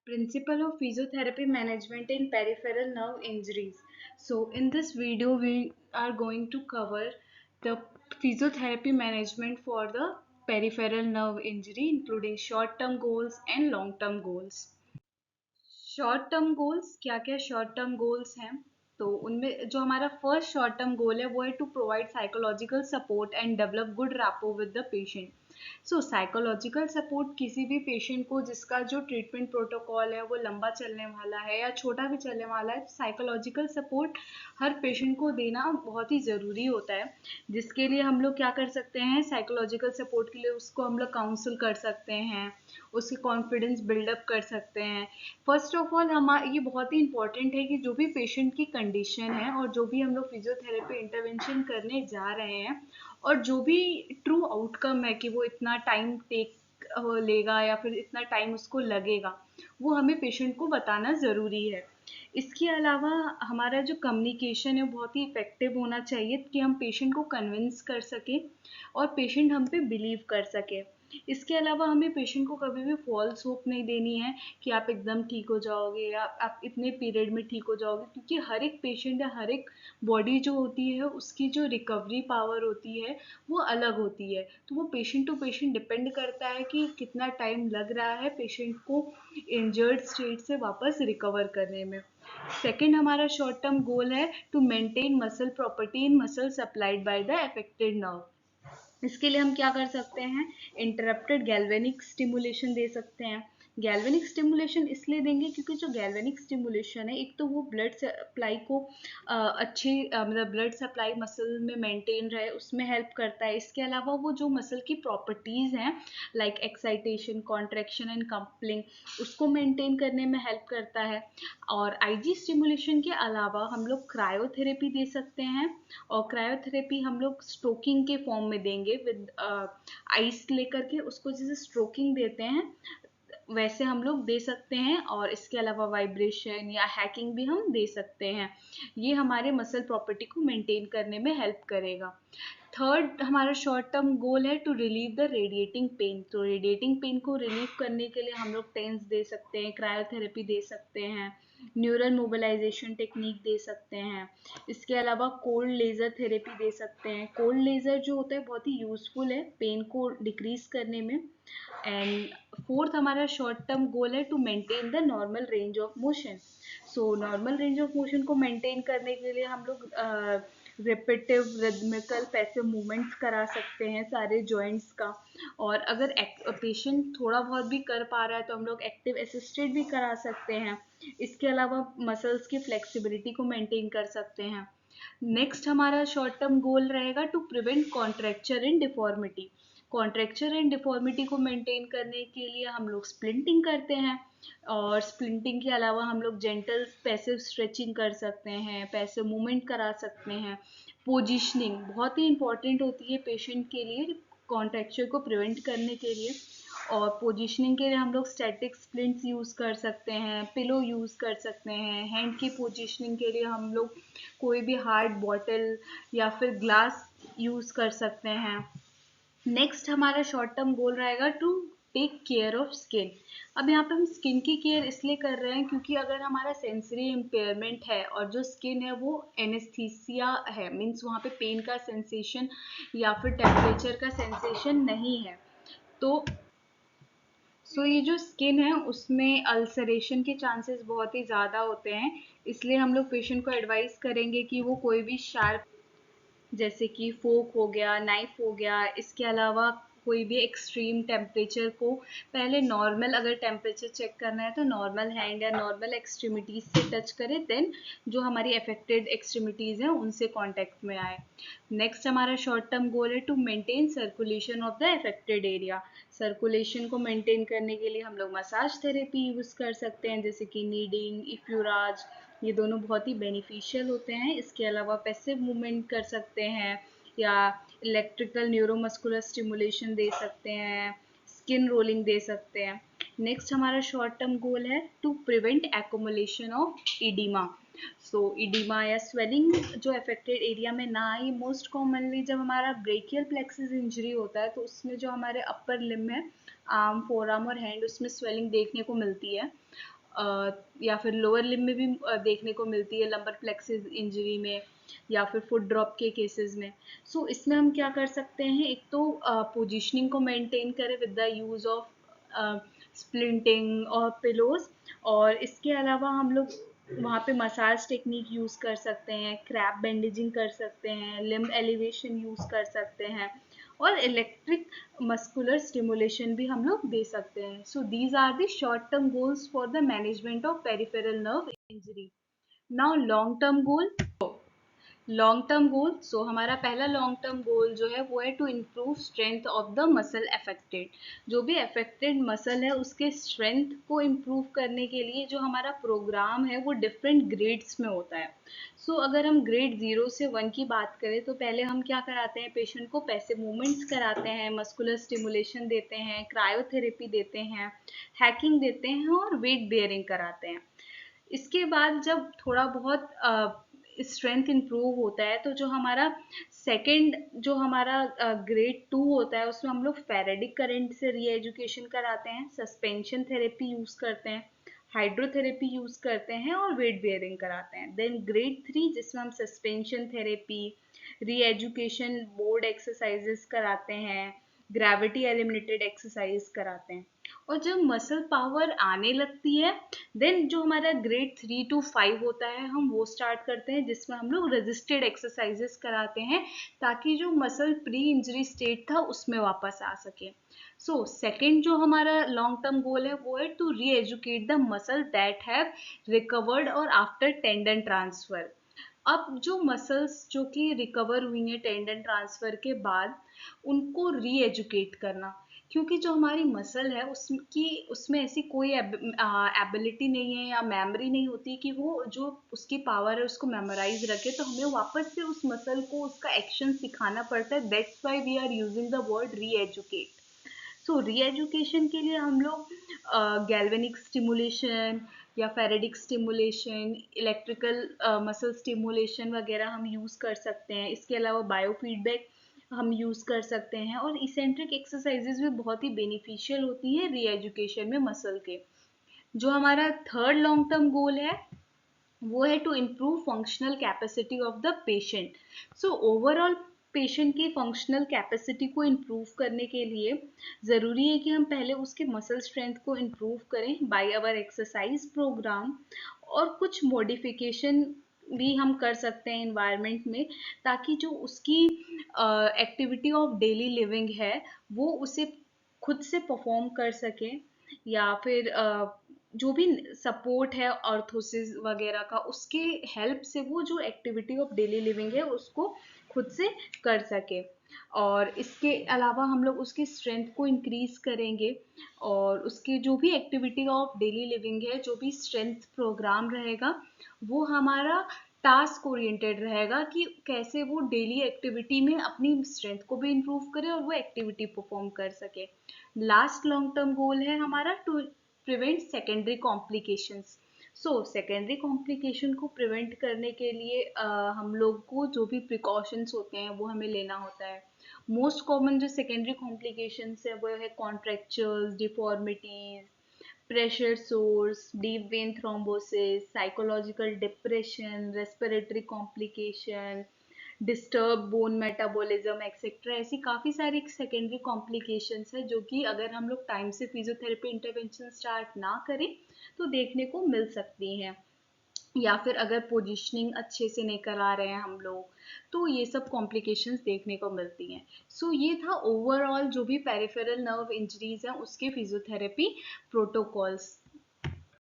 Principle of physiotherapy management in peripheral nerve injuries. So in this video we are going to cover the physiotherapy management for the peripheral nerve injury, including short term goals and long term goals. Short term goals क्या क्या short term goals हैं? तो उनमें जो हमारा first short term goal है वो है to provide psychological support and develop good rapport with the patient. So psychological support किसी भी पेशेंट को जिसका जो ट्रीटमेंट प्रोटोकॉल है वो लंबा चलने वाला है या छोटा भी चलने वाला है, साइकोलॉजिकल सपोर्ट हर पेशेंट को देना बहुत ही ज़रूरी होता है. जिसके लिए हम लोग क्या कर सकते हैं, साइकोलॉजिकल सपोर्ट के लिए उसको हम लोग काउंसिल कर सकते हैं, उसके कॉन्फिडेंस बिल्डअप कर सकते हैं. फर्स्ट ऑफ ऑल ये बहुत ही इंपॉर्टेंट है कि जो भी पेशेंट की कंडीशन है और जो भी हम लोग फिजियोथेरेपी इंटरवेंशन करने जा रहे हैं और जो भी ट्रू आउटकम है कि वो इतना टाइम टेक लेगा या फिर इतना टाइम उसको लगेगा, वो हमें पेशेंट को बताना ज़रूरी है. इसके अलावा हमारा जो कम्युनिकेशन है बहुत ही इफ़ेक्टिव होना चाहिए कि हम पेशेंट को कन्विंस कर सकें और पेशेंट हम पे बिलीव कर सके. इसके अलावा हमें पेशेंट को कभी भी फॉल्स होप नहीं देनी है कि आप एकदम ठीक हो जाओगे या आप इतने पीरियड में ठीक हो जाओगे, क्योंकि हर एक पेशेंट या हर एक बॉडी जो होती है उसकी जो रिकवरी पावर होती है वो अलग होती है. तो वो पेशेंट टू पेशेंट डिपेंड करता है कि कितना टाइम लग रहा है पेशेंट को इंजर्ड स्टेट से वापस रिकवर करने में. सेकेंड हमारा शॉर्ट टर्म गोल है to maintain muscle property in muscle supplied by the affected nerve. इसके लिए हम क्या कर सकते हैं, इंटरप्टेड गैल्वेनिक स्टिमुलेशन दे सकते हैं. गैल्वेनिक स्टिमुलेशन इसलिए देंगे क्योंकि जो गैल्वेनिक स्टिमुलेशन है, एक तो वो ब्लड सप्लाई को अच्छी मतलब ब्लड सप्लाई मसल में मेंटेन रहे उसमें हेल्प करता है. इसके अलावा वो जो मसल की प्रॉपर्टीज़ हैं like excitation, contraction and coupling, उसको मेंटेन करने में हेल्प करता है. और आईजी स्टिमुलेशन के अलावा हम लोग क्रायोथेरेपी दे सकते हैं, और क्रायोथेरेपी हम लोग स्ट्रोकिंग के फॉर्म में देंगे विद आइस लेकर के उसको जैसे स्ट्रोकिंग देते हैं वैसे हम लोग दे सकते हैं. और इसके अलावा वाइब्रेशन या हैकिंग भी हम दे सकते हैं. ये हमारे मसल प्रॉपर्टी को मेंटेन करने में हेल्प करेगा. थर्ड हमारा शॉर्ट टर्म गोल है to relieve the radiating pain. तो रेडिएटिंग पेन को रिलीव करने के लिए हम लोग टेंस दे सकते हैं, क्रायोथेरेपी दे सकते हैं, न्यूरल मोबिलाइजेशन टेक्निक दे सकते हैं. इसके अलावा कोल्ड लेज़र थेरेपी दे सकते हैं. कोल्ड लेज़र जो होता है बहुत ही यूज़फुल है पेन को डिक्रीज करने में. एंड फोर्थ हमारा शॉर्ट टर्म गोल है to maintain the normal range of motion. So normal range of motion को मेंटेन करने के लिए हम लोग रिपीटिव रिदमिकल पैसिव मूवमेंट्स करा सकते हैं सारे जॉइंट्स का. और अगर पेशेंट थोड़ा बहुत भी कर पा रहा है तो हम लोग एक्टिव असिस्टेड भी करा सकते हैं. इसके अलावा मसल्स की फ्लेक्सिबिलिटी को मेंटेन कर सकते हैं. नेक्स्ट हमारा शॉर्ट टर्म गोल रहेगा to prevent contracture and deformity. Contracture and deformity को मेंटेन करने के लिए हम लोग स्प्लिंटिंग करते हैं, और स्प्लिंटिंग के अलावा हम लोग जेंटल पैसिव स्ट्रेचिंग कर सकते हैं, पैसिव मूवमेंट करा सकते हैं. पोजिशनिंग बहुत ही इंपॉर्टेंट होती है पेशेंट के लिए कॉन्ट्रैक्चर को प्रिवेंट करने के लिए. और पोजीशनिंग के लिए हम लोग स्टैटिक स्प्लिंट्स यूज़ कर सकते हैं, पिलो यूज़ कर सकते हैं. हैंड की पोजीशनिंग के लिए हम लोग कोई भी हार्ड बॉटल या फिर ग्लास यूज़ कर सकते हैं. नेक्स्ट हमारा शॉर्ट टर्म गोल रहेगा to take care of skin. अब यहाँ पे हम स्किन की केयर इसलिए कर रहे हैं क्योंकि अगर हमारा सेंसरी इम्पेयरमेंट है और जो स्किन है वो एनेस्थीसिया है, मीन्स वहाँ पे पेन का सेंसेशन या फिर टेम्परेचर का सेंसेशन नहीं है, तो ये जो स्किन है उसमें अल्सरेशन के चांसेस बहुत ही ज़्यादा होते हैं. इसलिए हम लोग पेशेंट को एडवाइस करेंगे कि वो कोई भी शार्प जैसे कि फोक हो गया, नाइफ हो गया, इसके अलावा कोई भी एक्सट्रीम टेम्परेचर को पहले नॉर्मल, अगर टेम्परेचर चेक करना है तो नॉर्मल हैंड या नॉर्मल एक्सट्रीमिटीज़ से टच करें, देन जो हमारी अफेक्टेड एक्सट्रीमिटीज़ हैं उनसे कांटेक्ट में आए. नेक्स्ट हमारा शॉर्ट टर्म गोल है to maintain circulation of the affected area. Circulation को मेंटेन करने के लिए हम लोग मसाज थेरेपी यूज़ कर सकते हैं जैसे कि नीडिंग, इफ्यूराज, ये दोनों बहुत ही बेनिफिशियल होते हैं. इसके अलावा पैसिव मूवमेंट कर सकते हैं या इलेक्ट्रिकल न्यूरोमस्कुलर स्टिमुलेशन दे सकते हैं, स्किन रोलिंग दे सकते हैं. नेक्स्ट हमारा शॉर्ट टर्म गोल है to prevent accumulation of oedema. So oedema या स्वेलिंग जो अफेक्टेड एरिया में ना आए. मोस्ट कॉमनली जब हमारा ब्रेकियल प्लेक्सिस इंजरी होता है तो उसमें जो हमारे अपर लिम्ब है, आर्म, फोर आर्म और हैंड, उसमें स्वेलिंग देखने को मिलती है. या फिर लोअर लिम्ब में भी देखने को मिलती है लंबर प्लेक्सिस इंजरी में, या फिर फुट ड्रॉप के केसेस में। सो इसमें हम क्या कर सकते हैं, एक तो पोजीशनिंग को मेंटेन करें with the use of splinting और पिलोज, और इसके अलावा हम लोग वहाँ पे मसाज टेक्निक यूज़ कर सकते हैं, क्रैप बैंडेजिंग कर सकते हैं, लिम्ब एलिवेशन यूज़ कर सकते हैं, और इलेक्ट्रिक मस्कुलर स्टिमुलेशन भी हम लोग दे सकते हैं। So these are the short term goals for the management of peripheral nerve injury. Now long term goal, long term goal. So हमारा पहला लॉन्ग टर्म गोल जो है वो है to improve strength of the muscle affected. जो भी affected muscle है उसके स्ट्रेंथ को इम्प्रूव करने के लिए जो हमारा प्रोग्राम है वो डिफरेंट ग्रेड्स में होता है। सो अगर हम ग्रेड 0 से 1 की बात करें तो पहले हम क्या कराते हैं, पेशेंट को पैसिव मूवमेंट्स कराते हैं, मस्कुलर स्टिमुलेशन देते हैं, क्रायोथेरेपी देते हैं, हैकिंग देते हैं और वेट बेयरिंग कराते हैं। इसके बाद जब थोड़ा बहुत स्ट्रेंथ इंप्रूव होता है तो जो हमारा सेकंड जो हमारा ग्रेड 2 होता है उसमें हम लोग फेरेडिक करंट से री एजुकेशन कराते हैं, सस्पेंशन थेरेपी यूज करते हैं, हाइड्रोथेरेपी यूज करते हैं और वेट बेयरिंग कराते हैं। देन ग्रेड 3 जिसमें हम सस्पेंशन थेरेपी, री एजुकेशन, बोर्ड एक्सरसाइजेस कराते हैं, ग्रेविटी एलिमिनेटेड एक्सरसाइज कराते हैं। और जब मसल पावर आने लगती है देन जो हमारा ग्रेड 3 to 5 होता है हम वो स्टार्ट करते हैं, जिसमें हम लोग रेजिस्टेड एक्सरसाइजेस कराते हैं ताकि जो मसल प्री इंजरी स्टेट था उसमें वापस आ सके। सो सेकेंड जो हमारा लॉन्ग टर्म गोल है वो है to re educate the muscle that have recovered और आफ्टर टेंडन ट्रांसफर। अब जो मसल्स जो कि रिकवर हुई हैं टेंडन ट्रांसफर के बाद उनको री एजुकेट करना, क्योंकि जो हमारी मसल है उसकी उसमें ऐसी कोई एबिलिटी नहीं है या मेमोरी नहीं होती कि वो जो उसकी पावर है उसको मेमोराइज रखे, तो हमें वापस से उस मसल को उसका एक्शन सिखाना पड़ता है। That's why we are using the word re educate. So re education के लिए हम लोग गैल्वेनिक स्टिमुलेशन या faradic stimulation, electrical muscle stimulation वगैरह हम यूज़ कर सकते हैं। इसके अलावा बायो फीडबैक हम यूज़ कर सकते हैं, और इसेंट्रिक एक्सरसाइजेज भी बहुत ही बेनिफिशियल होती हैं री एजुकेशन में मसल के। जो हमारा थर्ड लॉन्ग टर्म गोल है वो है to improve functional capacity of the patient. So overall patient की फंक्शनल कैपेसिटी को इम्प्रूव करने के लिए ज़रूरी है कि हम पहले उसके मसल स्ट्रेंथ को इम्प्रूव करें बाय आवर एक्सरसाइज प्रोग्राम, और कुछ मॉडिफिकेशन भी हम कर सकते हैं इन्वायरमेंट में, ताकि जो उसकी एक्टिविटी ऑफ डेली लिविंग है वो उसे खुद से परफॉर्म कर सके, या फिर जो भी सपोर्ट है ऑर्थोसिस वगैरह का उसके हेल्प से वो जो एक्टिविटी ऑफ डेली लिविंग है उसको खुद से कर सके। और इसके अलावा हम लोग उसकी स्ट्रेंथ को इंक्रीज करेंगे, और उसकी जो भी एक्टिविटी ऑफ डेली लिविंग है, जो भी स्ट्रेंथ प्रोग्राम रहेगा वो हमारा टास्क ओरिएंटेड रहेगा कि कैसे वो डेली एक्टिविटी में अपनी स्ट्रेंथ को भी इम्प्रूव करे और वो एक्टिविटी परफॉर्म कर सके। लास्ट लॉन्ग टर्म गोल है हमारा to prevent secondary complications. So secondary complication को प्रिवेंट करने के लिए हम लोग को जो भी प्रिकॉशंस होते हैं वो हमें लेना होता है। मोस्ट कॉमन जो सेकेंडरी कॉम्प्लिकेशंस है वो है contractures, deformities, pressure sores, deep vein thrombosis, psychological depression, respiratory complication, disturb bone metabolism etcetera. ऐसी काफ़ी सारी सेकेंडरी कॉम्प्लिकेशंस है जो कि अगर हम लोग टाइम से फिजियोथेरेपी इंटरवेंशन स्टार्ट ना करें तो देखने को मिल सकती हैं, या फिर अगर पोजीशनिंग अच्छे से नहीं करा रहे हैं हम लोग तो ये सब कॉम्प्लिकेशंस देखने को मिलती हैं। सो ये था ओवरऑल जो भी पेरिफेरल नर्व इंजरीज हैं उसके फिजियोथेरेपी प्रोटोकॉल्स।